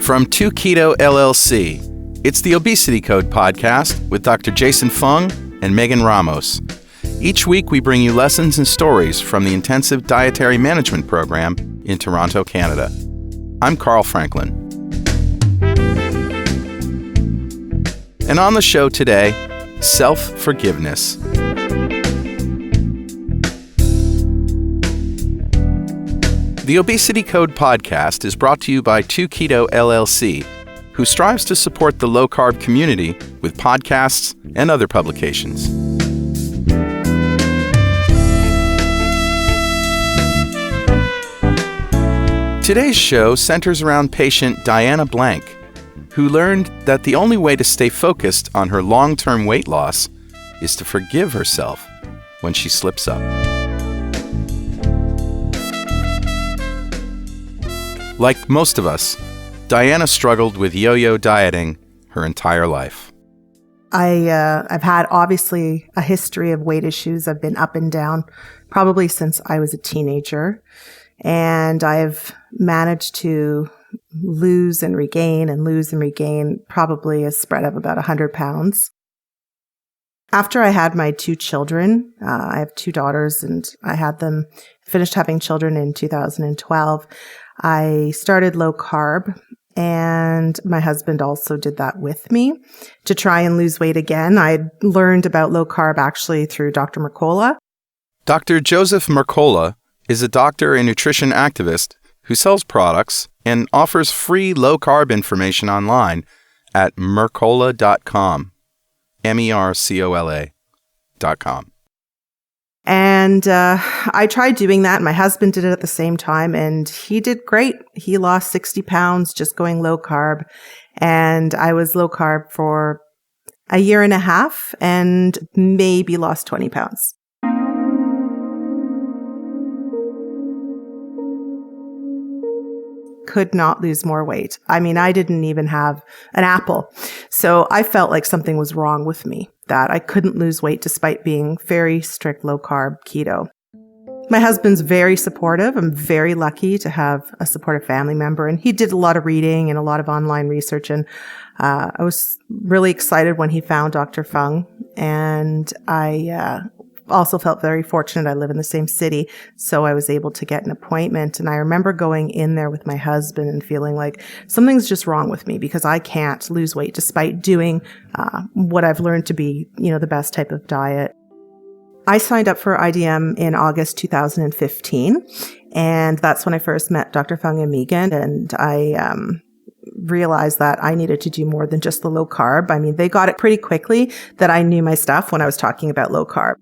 From 2Keto LLC, it's the Obesity Code podcast with Dr. Jason Fung and Megan Ramos. Each week we bring you lessons and stories from the Intensive Dietary Management Program in Toronto, Canada. I'm Carl Franklin. And on the show today, self-forgiveness. The Obesity Code podcast is brought to you by 2Keto LLC, who strives to support the low-carb community with podcasts and other publications. Today's show centers around patient Diana Blank, who learned that the only way to stay focused on her long-term weight loss is to forgive herself when she slips up. Like most of us, Diana struggled with yo-yo dieting her entire life. I've had, obviously, a history of weight issues. I've been up and down probably since I was a teenager. And I've managed to lose and regain probably a spread of about 100 pounds. After I had my two children, I have two daughters, and I had them finished having children in 2012. I started low carb, and my husband also did that with me to try and lose weight again. I learned about low carb actually through Dr. Mercola. Dr. Joseph Mercola is a doctor and nutrition activist who sells products and offers free low-carb information online at mercola.com, MERCOLA.com. And I tried doing that. My husband did it at the same time, and he did great. He lost 60 pounds just going low carb. And I was low carb for a year and a half and maybe lost 20 pounds. Could not lose more weight. I mean, I didn't even have an apple. So I felt like something was wrong with me, that I couldn't lose weight despite being very strict low carb keto. My husband's very supportive. I'm very lucky to have a supportive family member, and he did a lot of reading and a lot of online research. And I was really excited when he found Dr. Fung, and I also felt very fortunate. I live in the same city, so I was able to get an appointment. And I remember going in there with my husband and feeling like something's just wrong with me because I can't lose weight despite doing what I've learned to be, the best type of diet. I signed up for IDM in August 2015, and that's when I first met Dr. Fung and Megan, and I realized that I needed to do more than just the low carb. I mean, they got it pretty quickly that I knew my stuff when I was talking about low carb.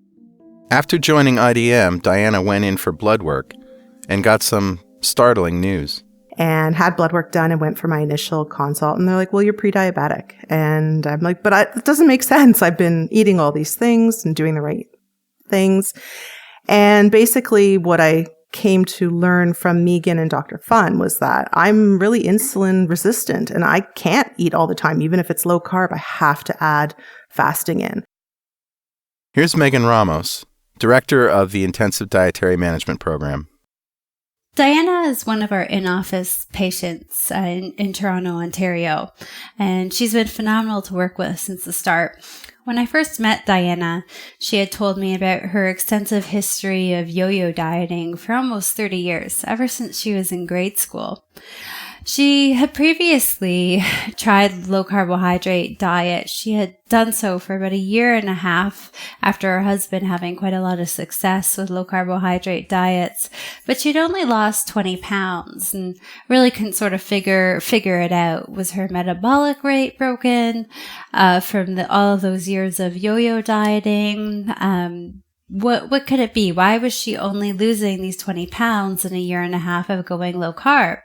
After joining IDM, Diana went in for blood work and got some startling news. And had blood work done and went for my initial consult. And they're like, well, you're pre-diabetic. And I'm like, but it doesn't make sense. I've been eating all these things and doing the right things. And basically what I came to learn from Megan and Dr. Fun was that I'm really insulin resistant and I can't eat all the time. Even if it's low carb, I have to add fasting in. Here's Megan Ramos, Director of the Intensive Dietary Management Program. Diana is one of our in-office patients in Toronto, Ontario, and she's been phenomenal to work with since the start. When I first met Diana, she had told me about her extensive history of yo-yo dieting for almost 30 years, ever since she was in grade school. She had previously tried low carbohydrate diet. She had done so for about a year and a half after her husband having quite a lot of success with low carbohydrate diets, but she'd only lost 20 pounds and really couldn't sort of figure it out. Was her metabolic rate broken from all of those years of yo-yo dieting? What could it be? Why was she only losing these 20 pounds in a year and a half of going low carb?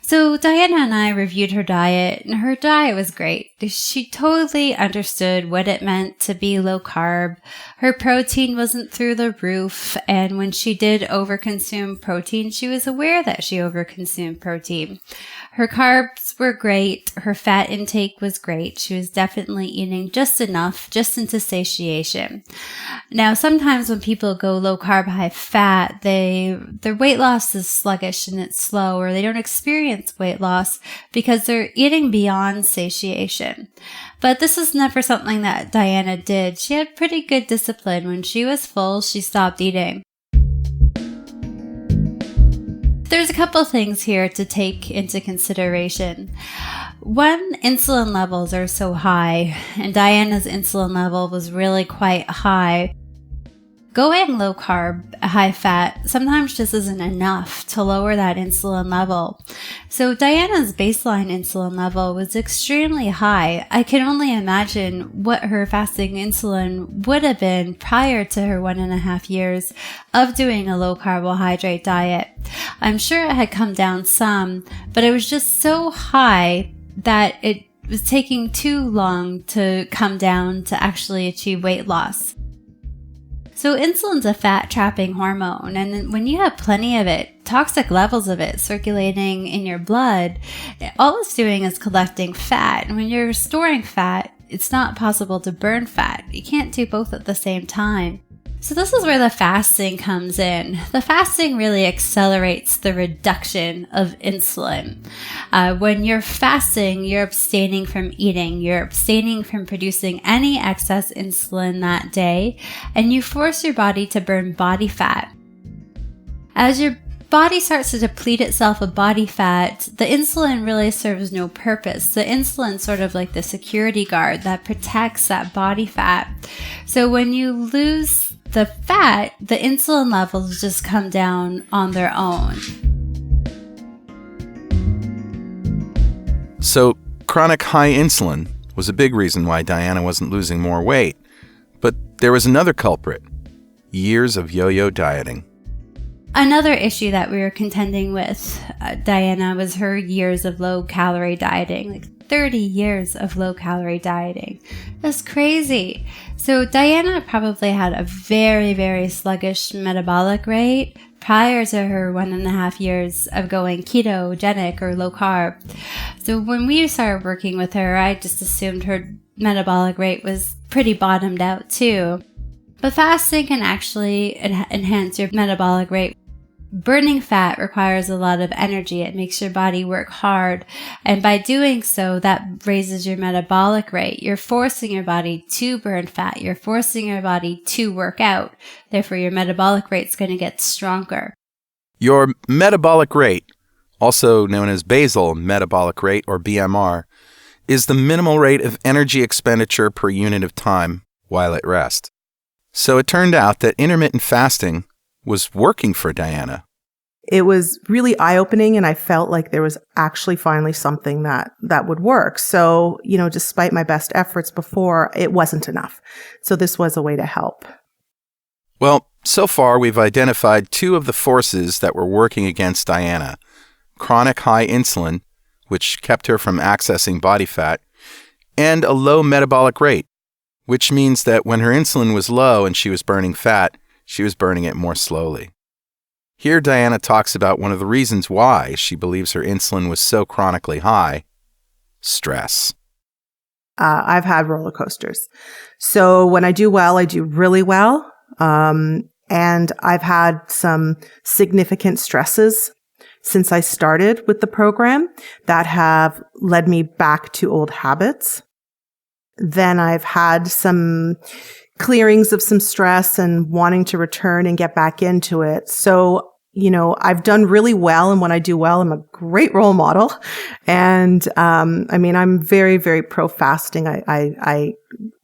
So Diana and I reviewed her diet, and her diet was great. She totally understood what it meant to be low carb. Her protein wasn't through the roof, and when she did overconsume protein, she was aware that she overconsumed protein. Her carbs were great. Her fat intake was great. She was definitely eating just enough, just into satiation. Now, sometimes when people go low carb, high fat, their weight loss is sluggish and it's slow, or they don't experience experience weight loss because they're eating beyond satiation. But this was never something that Diana did. She had pretty good discipline. When she was full, she stopped eating. There's a couple things here to take into consideration. When insulin levels are so high, and Diana's insulin level was really quite high, going low carb, high fat sometimes just isn't enough to lower that insulin level. So Diana's baseline insulin level was extremely high. I can only imagine what her fasting insulin would have been prior to her 1.5 years of doing a low carbohydrate diet. I'm sure it had come down some, but it was just so high that it was taking too long to come down to actually achieve weight loss. So insulin's a fat-trapping hormone, and when you have plenty of it, toxic levels of it circulating in your blood, all it's doing is collecting fat. And when you're storing fat, it's not possible to burn fat. You can't do both at the same time. So this is where the fasting comes in. The fasting really accelerates the reduction of insulin. When you're fasting, you're abstaining from eating. You're abstaining from producing any excess insulin that day, and you force your body to burn body fat. As your body starts to deplete itself of body fat, the insulin really serves no purpose. The insulin's sort of like the security guard that protects that body fat. So when you lose the fat, the insulin levels just come down on their own. So, chronic high insulin was a big reason why Diana wasn't losing more weight. But there was another culprit: years of yo-yo dieting. Another issue that we were contending with Diana was her years of low-calorie dieting, like 30 years of low-calorie dieting. That's crazy. So Diana probably had a very, very sluggish metabolic rate prior to her 1.5 years of going ketogenic or low carb. So when we started working with her, I just assumed her metabolic rate was pretty bottomed out too. But fasting can actually enhance your metabolic rate. Burning fat requires a lot of energy. It makes your body work hard. And by doing so, that raises your metabolic rate. You're forcing your body to burn fat. You're forcing your body to work out. Therefore, your metabolic rate's going to get stronger. Your metabolic rate, also known as basal metabolic rate or BMR, is the minimal rate of energy expenditure per unit of time while at rest. So it turned out that intermittent fasting was working for Diana. It was really eye-opening, and I felt like there was actually finally something that would work. So, despite my best efforts before, it wasn't enough. So this was a way to help. Well, so far we've identified two of the forces that were working against Diana: chronic high insulin, which kept her from accessing body fat, and a low metabolic rate, which means that when her insulin was low and she was burning fat, she was burning it more slowly. Here Diana talks about one of the reasons why she believes her insulin was so chronically high: stress. I've had roller coasters. So when I do well, I do really well. And I've had some significant stresses since I started with the program that have led me back to old habits. Then I've had some clearings of some stress and wanting to return and get back into it. So, I've done really well. And when I do well, I'm a great role model. And, I'm very, very pro fasting. I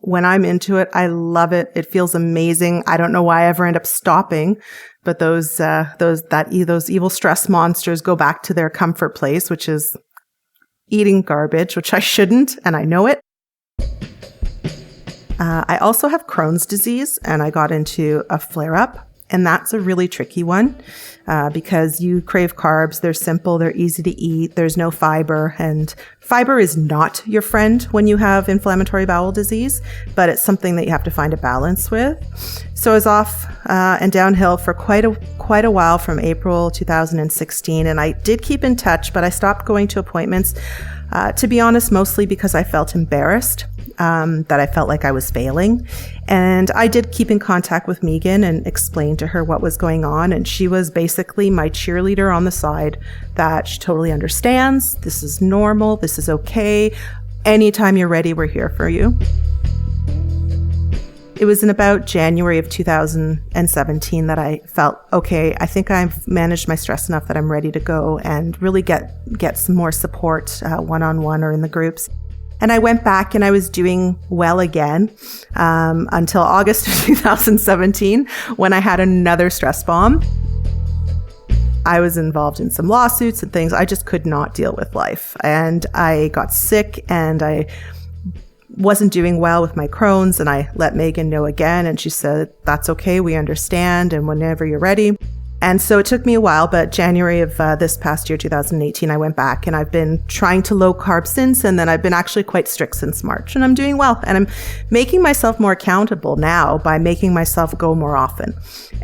when I'm into it, I love it. It feels amazing. I don't know why I ever end up stopping, but those evil stress monsters go back to their comfort place, which is eating garbage, which I shouldn't. And I know it. I also have Crohn's disease, and I got into a flare-up, and that's a really tricky one because you crave carbs. They're simple. They're easy to eat. There's no fiber, and fiber is not your friend when you have inflammatory bowel disease, but it's something that you have to find a balance with. So I was off and downhill for quite a while from April 2016, and I did keep in touch, but I stopped going to appointments, to be honest, mostly because I felt embarrassed. That I felt like I was failing. And I did keep in contact with Megan and explain to her what was going on. And she was basically basically my cheerleader on the side, that she totally understands. This is normal. This is okay. Anytime you're ready, we're here for you. It was in about January of 2017 that I felt, okay, I think I've managed my stress enough that I'm ready to go and really get some more support one-on-one or in the groups. And I went back and I was doing well again until August of 2017 when I had another stress bomb. I was involved in some lawsuits and things. I just could not deal with life. And I got sick and I wasn't doing well with my Crohn's, and I let Megan know again, and she said, that's okay, we understand, and whenever you're ready. And so it took me a while, but January of this past year, 2018, I went back, and I've been trying to low carb since, and then I've been actually quite strict since March, and I'm doing well. And I'm making myself more accountable now by making myself go more often.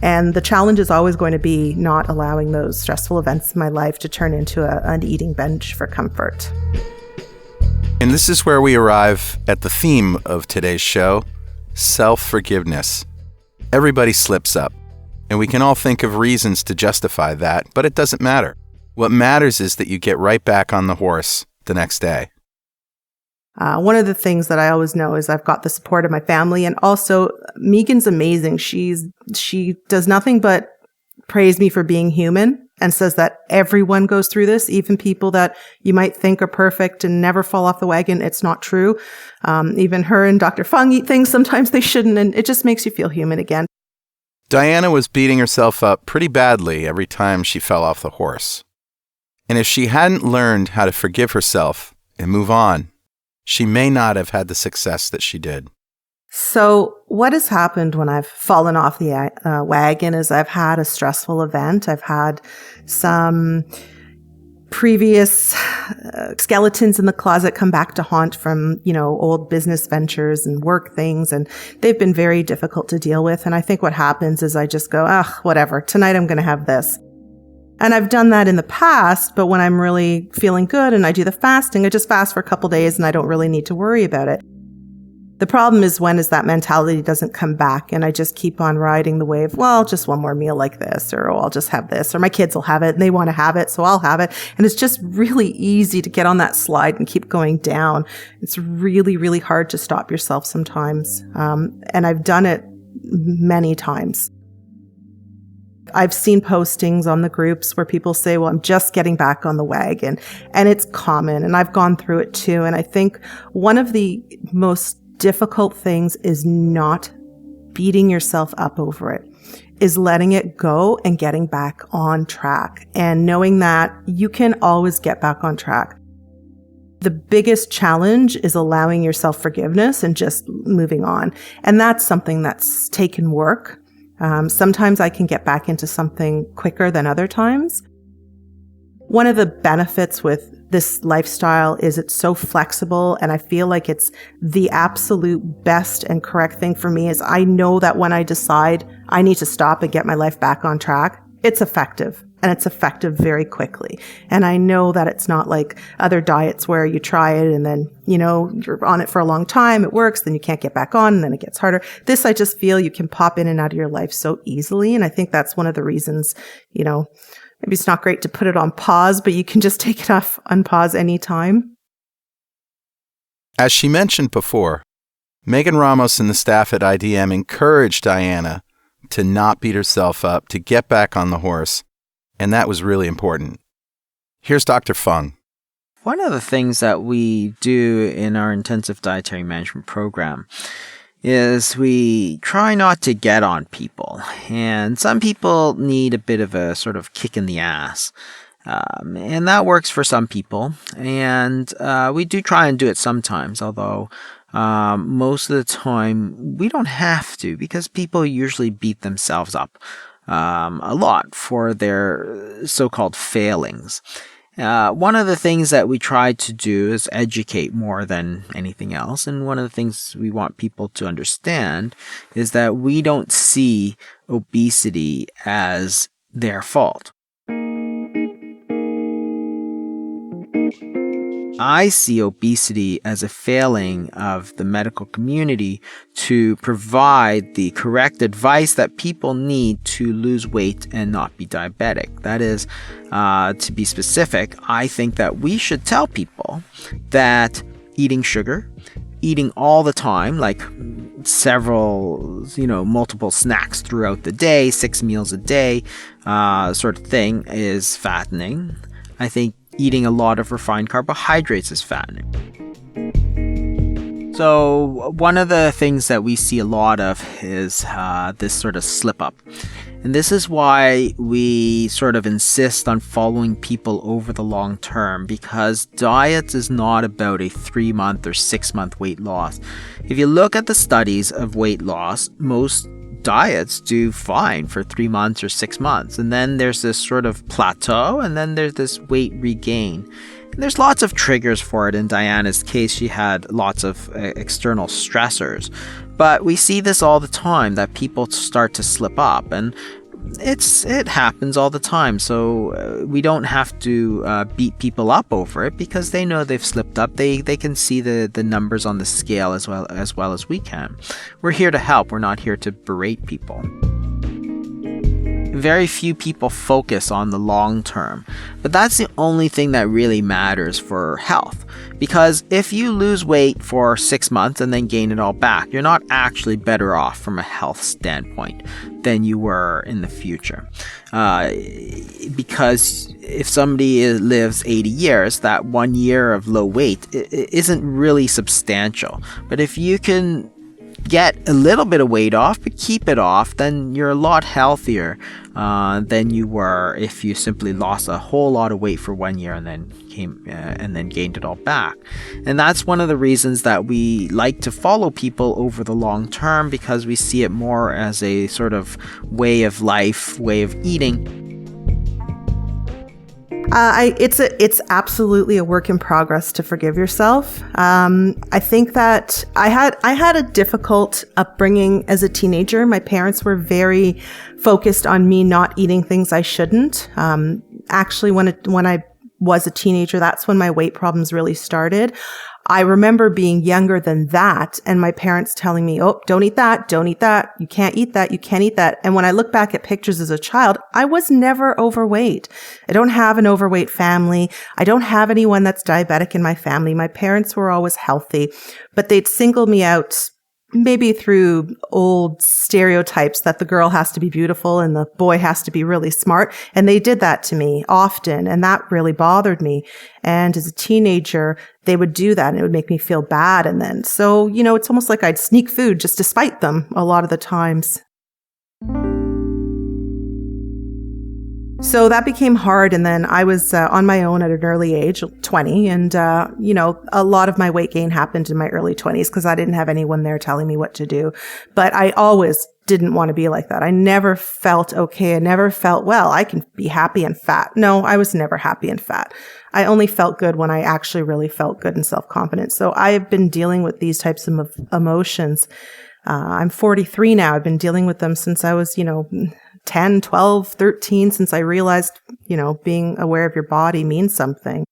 And the challenge is always going to be not allowing those stressful events in my life to turn into an eating binge for comfort. And this is where we arrive at the theme of today's show, self-forgiveness. Everybody slips up, and we can all think of reasons to justify that, but it doesn't matter. What matters is that you get right back on the horse the next day. One of the things that I always know is I've got the support of my family, and also Megan's amazing. She does nothing but praise me for being human and says that everyone goes through this, even people that you might think are perfect and never fall off the wagon. It's not true. Even her and Dr. Fung eat things sometimes they shouldn't, and it just makes you feel human again. Diana was beating herself up pretty badly every time she fell off the horse. And if she hadn't learned how to forgive herself and move on, she may not have had the success that she did. So what has happened when I've fallen off the wagon is I've had a stressful event. I've had some previous skeletons in the closet come back to haunt from, old business ventures and work things. And they've been very difficult to deal with. And I think what happens is I just go, whatever, tonight I'm going to have this. And I've done that in the past, but when I'm really feeling good and I do the fasting, I just fast for a couple days and I don't really need to worry about it. The problem is when that mentality doesn't come back and I just keep on riding the wave, well, just one more meal like this, or I'll just have this, or my kids will have it and they want to have it, so I'll have it. And it's just really easy to get on that slide and keep going down. It's really, really hard to stop yourself sometimes. And I've done it many times. I've seen postings on the groups where people say, well, I'm just getting back on the wagon. And it's common, and I've gone through it too. And I think one of the most difficult things is not beating yourself up over it, is letting it go and getting back on track and knowing that you can always get back on track. The biggest challenge is allowing yourself forgiveness and just moving on. And that's something that's taken work. Sometimes I can get back into something quicker than other times. One of the benefits with this lifestyle is it's so flexible, and I feel like it's the absolute best and correct thing for me is I know that when I decide I need to stop and get my life back on track, it's effective, and it's effective very quickly. And I know that it's not like other diets where you try it and then, you're on it for a long time, it works, then you can't get back on, and then it gets harder. This, I just feel you can pop in and out of your life so easily. And I think that's one of the reasons, maybe it's not great to put it on pause, but you can just take it off on pause anytime. As she mentioned before, Megan Ramos and the staff at IDM encouraged Diana to not beat herself up, to get back on the horse, and that was really important. Here's Dr. Fung. One of the things that we do in our intensive dietary management program is we try not to get on people. And some people need a bit of a sort of kick in the ass. And that works for some people. And we do try and do it sometimes, although most of the time we don't have to, because people usually beat themselves up a lot for their so-called failings. One of the things that we try to do is educate more than anything else. And one of the things we want people to understand is that we don't see obesity as their fault. I see obesity as a failing of the medical community to provide the correct advice that people need to lose weight and not be diabetic. That is, to be specific, I think that we should tell people that eating sugar, eating all the time, like multiple snacks throughout the day, 6 meals a day, sort of thing, is fattening. I think eating a lot of refined carbohydrates is fattening. So one of the things that we see a lot of is this sort of slip up. And this is why we sort of insist on following people over the long term, because diet is not about a 3-month or 6-month weight loss. If you look at the studies of weight loss, most diets do fine for 3 months or 6 months. And then there's this sort of plateau, and then there's this weight regain. And there's lots of triggers for it. In Diana's case, she had lots of external stressors. But we see this all the time, that people start to slip up, and it happens all the time. So we don't have to beat people up over it, because they know they've slipped up. They can see the numbers on the scale as well as we can. We're here to help. We're not here to berate people. Very few people focus on the long term, but that's the only thing that really matters for health. Because if you lose weight for 6 months and then gain it all back, you're not actually better off from a health standpoint than you were in the future. Because if somebody lives 80 years, that 1 year of low weight isn't really substantial. But if you can get a little bit of weight off, but keep it off, then you're a lot healthier than you were if you simply lost a whole lot of weight for 1 year and then gained it all back. And that's one of the reasons that we like to follow people over the long term, because we see it more as a sort of way of life, way of eating. It's absolutely a work in progress to forgive yourself. I think that I had a difficult upbringing as a teenager. My parents were very focused on me not eating things I shouldn't. Actually, when I was a teenager, that's when my weight problems really started. I remember being younger than that and my parents telling me, oh, don't eat that. You can't eat that. You can't eat that. And when I look back at pictures as a child, I was never overweight. I don't have an overweight family. I don't have anyone that's diabetic in my family. My parents were always healthy, but they'd single me out maybe through old stereotypes that the girl has to be beautiful and the boy has to be really smart. And they did that to me often. And that really bothered me. And as a teenager, they would do that and it would make me feel bad. And then, so, it's almost like I'd sneak food just to spite them a lot of the times. So that became hard. And then I was on my own at an early age, 20. And, a lot of my weight gain happened in my early 20s because I didn't have anyone there telling me what to do. But I always didn't want to be like that. I never felt okay. I never felt, well, I can be happy and fat. No, I was never happy and fat. I only felt good when I actually really felt good and self-confident. So I've been dealing with these types of emotions. I'm 43 now. I've been dealing with them since I was, 10, 12, 13, since I realized, being aware of your body means something.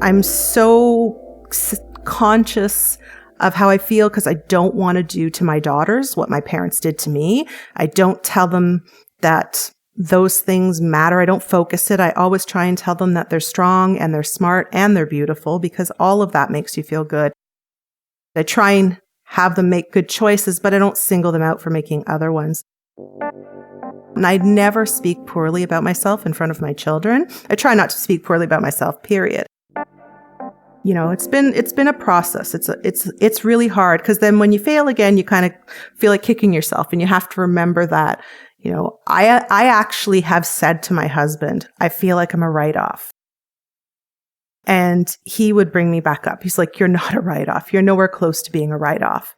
I'm so conscious of how I feel because I don't want to do to my daughters what my parents did to me. I don't tell them that those things matter. I don't focus it. I always try and tell them that they're strong and they're smart and they're beautiful because all of that makes you feel good. I try and have them make good choices, but I don't single them out for making other ones. And I never speak poorly about myself in front of my children. I try not to speak poorly about myself, period. It's been a process. It's really hard because then when you fail again, you kind of feel like kicking yourself and you have to remember that, I actually have said to my husband, I feel like I'm a write-off. And he would bring me back up. He's like, you're not a write-off. You're nowhere close to being a write-off.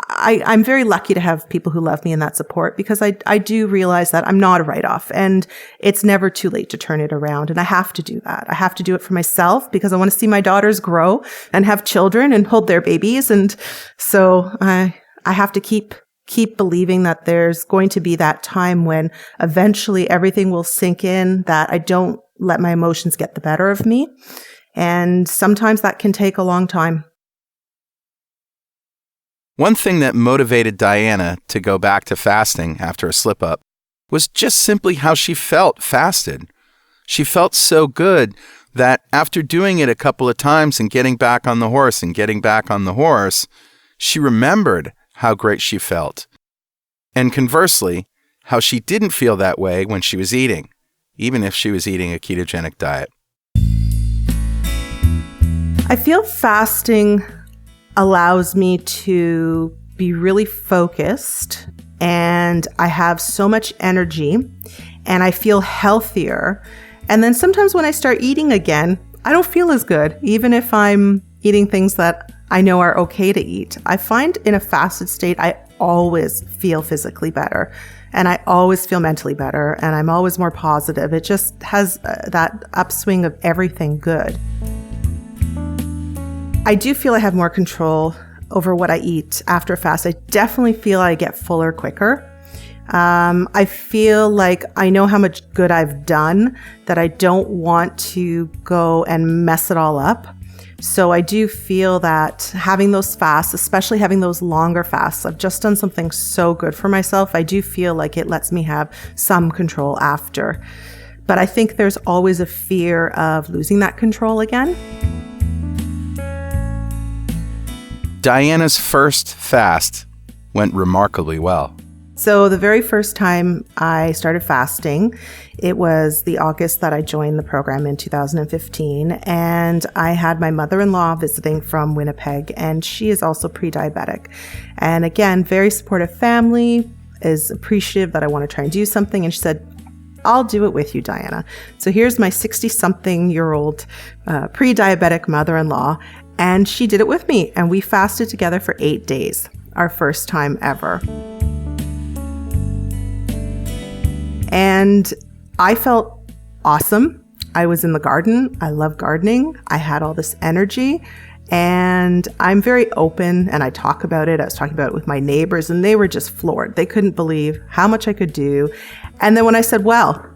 I'm very lucky to have people who love me and that support because I do realize that I'm not a write-off and it's never too late to turn it around. And I have to do that. I have to do it for myself because I want to see my daughters grow and have children and hold their babies. And so I have to keep believing that there's going to be that time when eventually everything will sink in, that I don't let my emotions get the better of me. And sometimes that can take a long time. One thing that motivated Diana to go back to fasting after a slip-up was just simply how she felt fasted. She felt so good that after doing it a couple of times and getting back on the horse, she remembered how great she felt. And conversely, how she didn't feel that way when she was eating, even if she was eating a ketogenic diet. I feel fasting allows me to be really focused, and I have so much energy, and I feel healthier. And then sometimes when I start eating again, I don't feel as good, even if I'm eating things that I know are okay to eat. I find in a fasted state, I always feel physically better, and I always feel mentally better, and I'm always more positive. It just has that upswing of everything good. I do feel I have more control over what I eat after a fast. I definitely feel I get fuller quicker. I feel like I know how much good I've done, that I don't want to go and mess it all up. So I do feel that having those fasts, especially having those longer fasts, I've just done something so good for myself. I do feel like it lets me have some control after. But I think there's always a fear of losing that control again. Diana's first fast went remarkably well. So the very first time I started fasting, it was the August that I joined the program in 2015. And I had my mother-in-law visiting from Winnipeg, and she is also pre-diabetic. And again, very supportive family, is appreciative that I want to try and do something. And she said, I'll do it with you, Diana. So here's my 60-something-year-old pre-diabetic mother-in-law. And she did it with me, and we fasted together for 8 days, our first time ever. And I felt awesome. I was in the garden. I love gardening. I had all this energy, and I'm very open, and I talk about it. I was talking about it with my neighbors, and they were just floored. They couldn't believe how much I could do. And then when I said, well,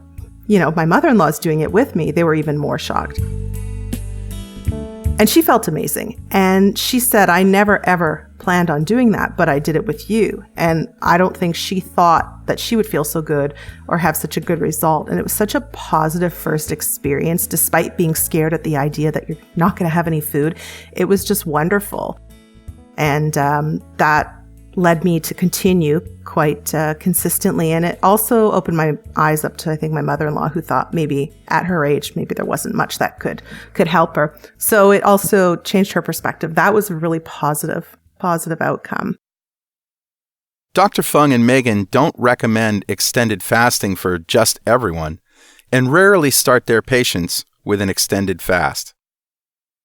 my mother-in-law is doing it with me, they were even more shocked. And she felt amazing. And she said, I never, ever planned on doing that, but I did it with you. And I don't think she thought that she would feel so good or have such a good result. And it was such a positive first experience, despite being scared at the idea that you're not going to have any food. It was just wonderful. And that led me to continue quite consistently. And it also opened my eyes up to, I think, my mother-in-law, who thought maybe at her age, maybe there wasn't much that could help her. So it also changed her perspective. That was a really positive outcome. Dr. Fung and Megan don't recommend extended fasting for just everyone, and rarely start their patients with an extended fast.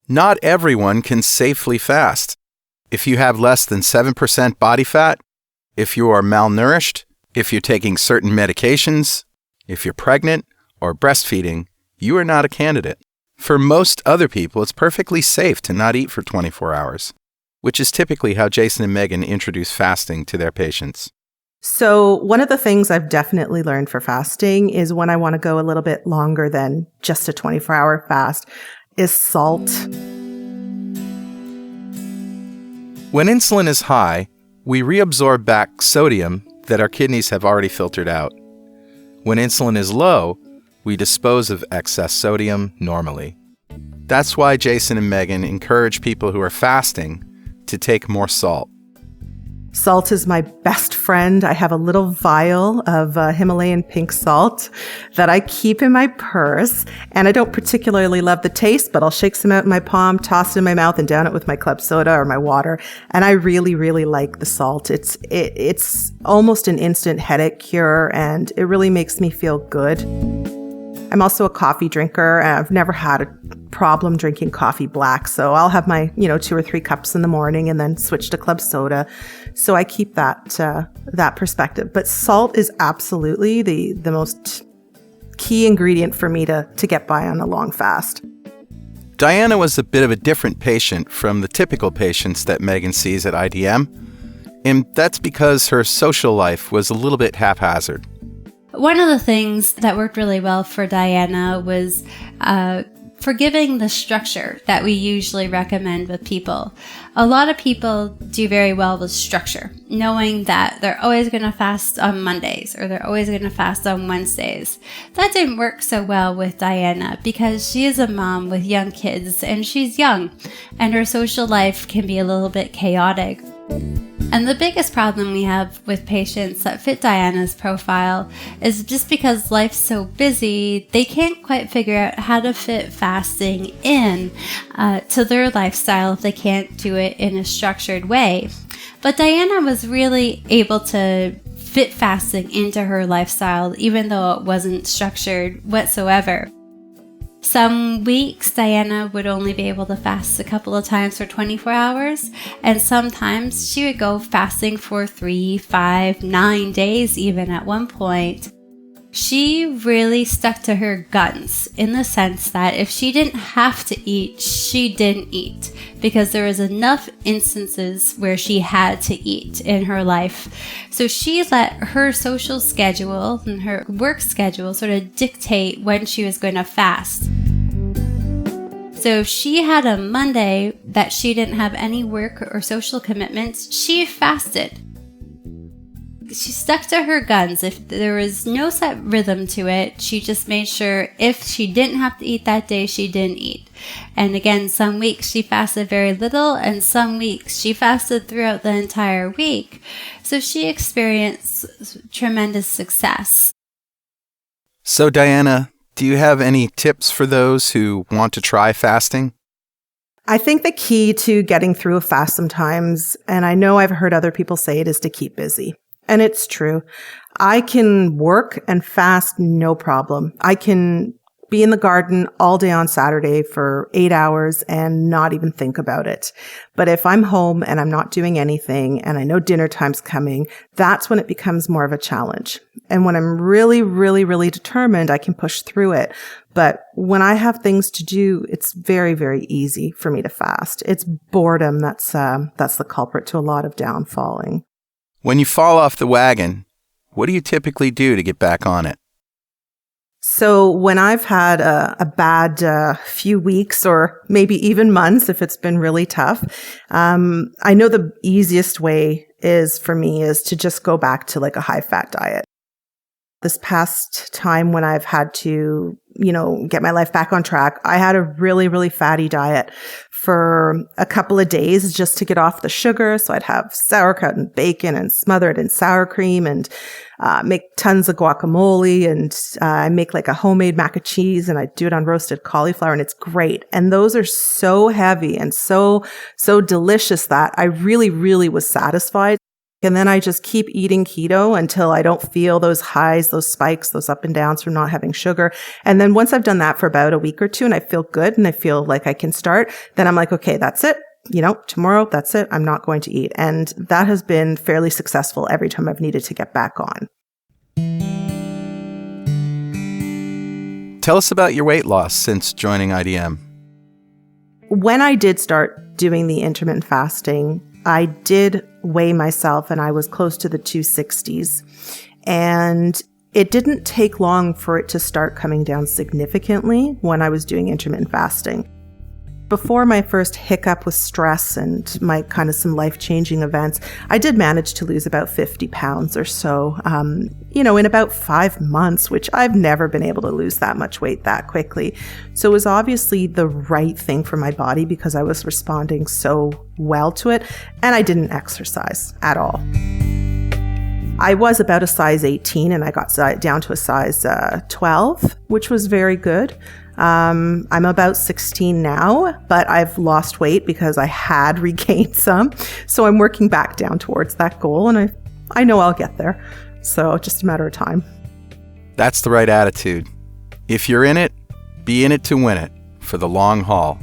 Not everyone can safely fast. If you have less than 7% body fat, if you are malnourished, if you're taking certain medications, if you're pregnant or breastfeeding, you are not a candidate. For most other people, it's perfectly safe to not eat for 24 hours, which is typically how Jason and Megan introduce fasting to their patients. So one of the things I've definitely learned for fasting is when I want to go a little bit longer than just a 24-hour fast is salt. When insulin is high, we reabsorb back sodium that our kidneys have already filtered out. When insulin is low, we dispose of excess sodium normally. That's why Jason and Megan encourage people who are fasting to take more salt. Salt is my best friend. I have a little vial of Himalayan pink salt that I keep in my purse. And I don't particularly love the taste, but I'll shake some out in my palm, toss it in my mouth, and down it with my club soda or my water. And I really, really like the salt. It's almost an instant headache cure, and it really makes me feel good. I'm also a coffee drinker, and I've never had a problem drinking coffee black. So I'll have my, 2 or 3 cups in the morning and then switch to club soda. So I keep that perspective. But salt is absolutely the most key ingredient for me to get by on a long fast. Diana was a bit of a different patient from the typical patients that Megan sees at IDM. And that's because her social life was a little bit haphazard. One of the things that worked really well for Diana was forgiving the structure that we usually recommend with people. A lot of people do very well with structure, knowing that they're always going to fast on Mondays or they're always going to fast on Wednesdays. That didn't work so well with Diana because she is a mom with young kids and she's young and her social life can be a little bit chaotic. And the biggest problem we have with patients that fit Diana's profile is just because life's so busy, they can't quite figure out how to fit fasting in to their lifestyle if they can't do it in a structured way. But Diana was really able to fit fasting into her lifestyle, even though it wasn't structured whatsoever. Some weeks, Diana would only be able to fast a couple of times for 24 hours, and sometimes she would go fasting for 3, 5, 9 days even at one point. She really stuck to her guns in the sense that if she didn't have to eat, she didn't eat because there was enough instances where she had to eat in her life. So she let her social schedule and her work schedule sort of dictate when she was going to fast. So if she had a Monday that she didn't have any work or social commitments, she fasted. She stuck to her guns. If there was no set rhythm to it, she just made sure if she didn't have to eat that day, she didn't eat. And again, some weeks she fasted very little, and some weeks she fasted throughout the entire week. So she experienced tremendous success. So, Diana, do you have any tips for those who want to try fasting? I think the key to getting through a fast sometimes, and I know I've heard other people say it, is to keep busy. And it's true. I can work and fast no problem. I can be in the garden all day on Saturday for 8 hours and not even think about it. But if I'm home and I'm not doing anything and I know dinner time's coming, that's when it becomes more of a challenge. And when I'm really, really, really determined, I can push through it. But when I have things to do, it's very, very easy for me to fast. It's boredom that's the culprit to a lot of downfalling. When you fall off the wagon, what do you typically do to get back on it? So when I've had a bad few weeks or maybe even months, if it's been really tough, I know the easiest way for me is to just go back to like a high fat diet. This past time when I've had to, get my life back on track, I had a really, really fatty diet for a couple of days just to get off the sugar. So I'd have sauerkraut and bacon and smother it in sour cream and make tons of guacamole. And I make like a homemade mac and cheese and I do it on roasted cauliflower and it's great. And those are so heavy and so delicious that I really, really was satisfied. And then I just keep eating keto until I don't feel those highs, those spikes, those up and downs from not having sugar. And then once I've done that for about a week or two and I feel good and I feel like I can start, then I'm like, okay, that's it. Tomorrow, that's it. I'm not going to eat. And that has been fairly successful every time I've needed to get back on. Tell us about your weight loss since joining IDM. When I did start doing the intermittent fasting, I did weigh myself and I was close to the 260s. And it didn't take long for it to start coming down significantly when I was doing intermittent fasting. Before my first hiccup with stress and my kind of some life-changing events, I did manage to lose about 50 pounds or so, in about 5 months, which I've never been able to lose that much weight that quickly. So it was obviously the right thing for my body because I was responding so well to it, and I didn't exercise at all. I was about a size 18 and I got down to a size 12, which was very good. I'm about 16 now, but I've lost weight because I had regained some. So I'm working back down towards that goal and I know I'll get there. So just a matter of time. That's the right attitude. If you're in it, be in it to win it for the long haul.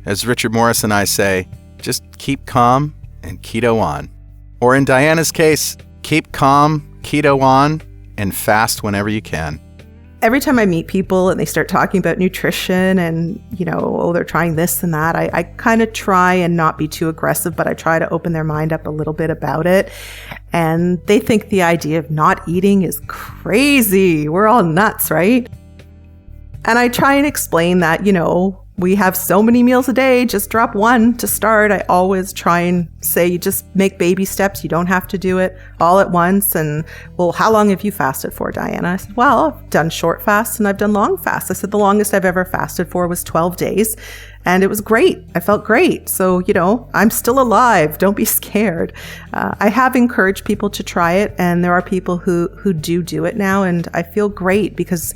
As Richard Morris and I say, just keep calm and keto on. Or in Diana's case, keep calm, keto on, and fast whenever you can. every time I meet people and they start talking about nutrition and, they're trying this and that, I kind of try and not be too aggressive, but I try to open their mind up a little bit about it. And they think the idea of not eating is crazy. We're all nuts, right? And I try and explain that, we have so many meals a day, just drop one to start. I always try and say, you just make baby steps. You don't have to do it all at once. And, well, how long have you fasted for, Diana? I said, well, I've done short fasts and I've done long fasts. I said, the longest I've ever fasted for was 12 days. And it was great. I felt great. So, I'm still alive. Don't be scared. I have encouraged people to try it. And there are people who do it now. And I feel great because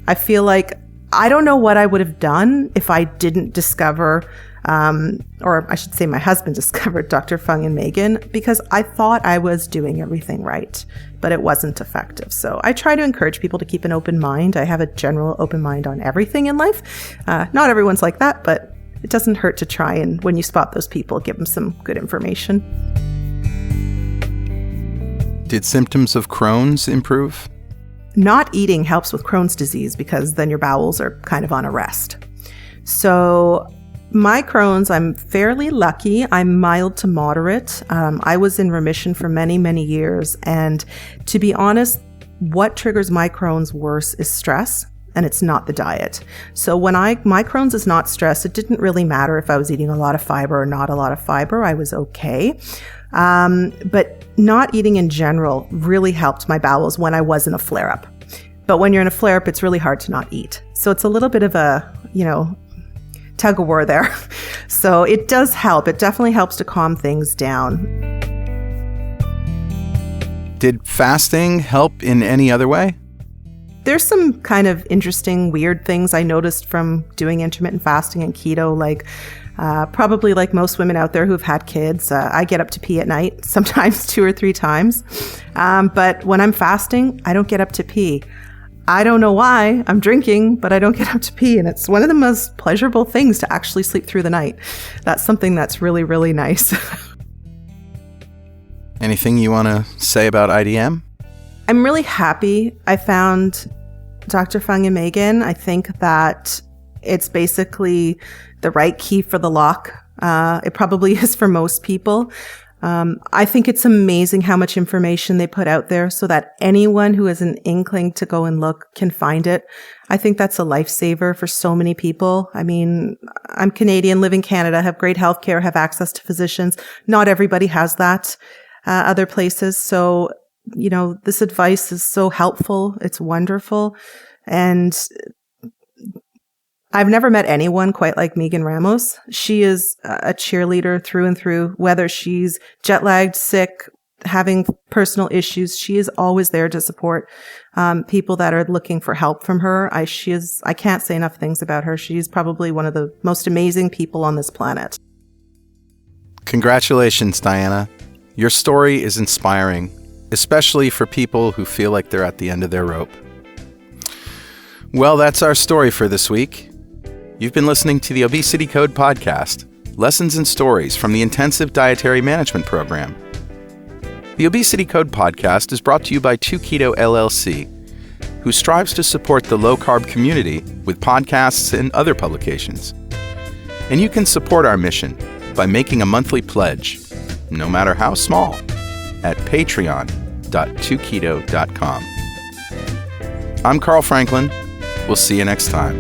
I feel like I don't know what I would have done if I didn't discover, or I should say my husband discovered Dr. Fung and Megan, because I thought I was doing everything right, but it wasn't effective. So I try to encourage people to keep an open mind. I have a general open mind on everything in life. Not everyone's like that, but it doesn't hurt to try. And when you spot those people, give them some good information. Did symptoms of Crohn's improve? Not eating helps with Crohn's disease because then your bowels are kind of on a rest. So my Crohn's, I'm fairly lucky. I'm mild to moderate. I was in remission for many, many years. And to be honest, what triggers my Crohn's worse is stress, and it's not the diet. So when my Crohn's is not stress, it didn't really matter if I was eating a lot of fiber or not a lot of fiber. I was okay. But not eating in general really helped my bowels when I was in a flare-up. But when you're in a flare-up, it's really hard to not eat. So it's a little bit of a, tug of war there. So it does help. It definitely helps to calm things down. Did fasting help in any other way? There's some kind of interesting, weird things I noticed from doing intermittent fasting and keto, like probably like most women out there who've had kids, I get up to pee at night, sometimes 2 or 3 times. But when I'm fasting, I don't get up to pee. I don't know why. I'm drinking, but I don't get up to pee. And it's one of the most pleasurable things to actually sleep through the night. That's something that's really, really nice. Anything you want to say about IDM? I'm really happy I found Dr. Fung and Megan. I think that it's basically the right key for the lock. It probably is for most people. I think it's amazing how much information they put out there so that anyone who has an inkling to go and look can find it. I think that's a lifesaver for so many people. I mean, I'm Canadian, live in Canada, have great healthcare, have access to physicians. Not everybody has that other places. So, this advice is so helpful. It's wonderful. And I've never met anyone quite like Megan Ramos. She is a cheerleader through and through, whether she's jet lagged, sick, having personal issues. She is always there to support people that are looking for help from her. I can't say enough things about her. She's probably one of the most amazing people on this planet. Congratulations, Diana. Your story is inspiring, especially for people who feel like they're at the end of their rope. Well, that's our story for this week. You've been listening to the Obesity Code podcast, lessons and stories from the Intensive Dietary Management Program. The Obesity Code podcast is brought to you by 2Keto LLC, who strives to support the low-carb community with podcasts and other publications. And you can support our mission by making a monthly pledge, no matter how small, at patreon.2keto.com. I'm Carl Franklin. We'll see you next time.